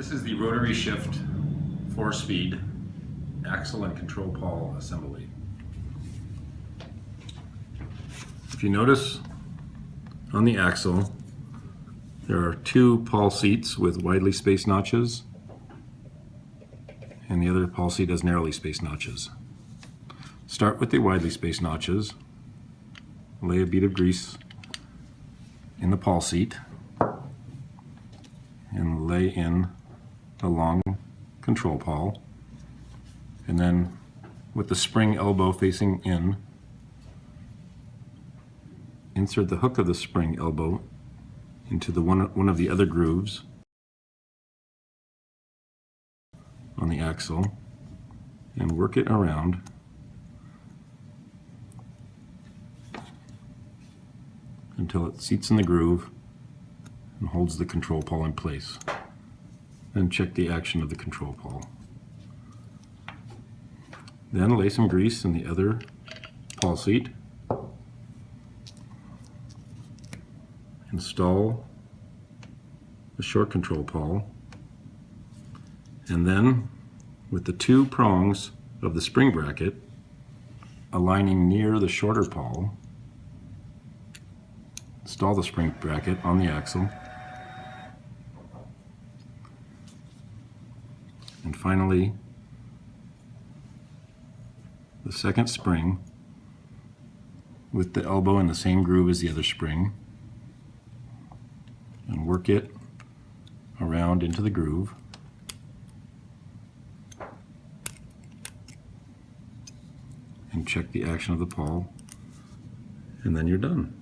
This is the rotary shift 4-speed axle and control pawl assembly. If you notice on the axle, there are two pawl seats with widely spaced notches, and the other pawl seat has narrowly spaced notches. Start with the widely spaced notches, lay a bead of grease in the pawl seat, and lay in the long control pawl, and then with the spring elbow facing in, insert the hook of the spring elbow into the one of the other grooves on the axle and work it around until it seats in the groove and holds the control pawl in place. Then check the action of the control pawl. Then lay some grease in the other pawl seat. Install the short control pawl, and then with the two prongs of the spring bracket aligning near the shorter pawl, install the spring bracket on the axle, and finally the second spring with the elbow in the same groove as the other spring, and work it around into the groove. And check the action of the pawl, and then you're done.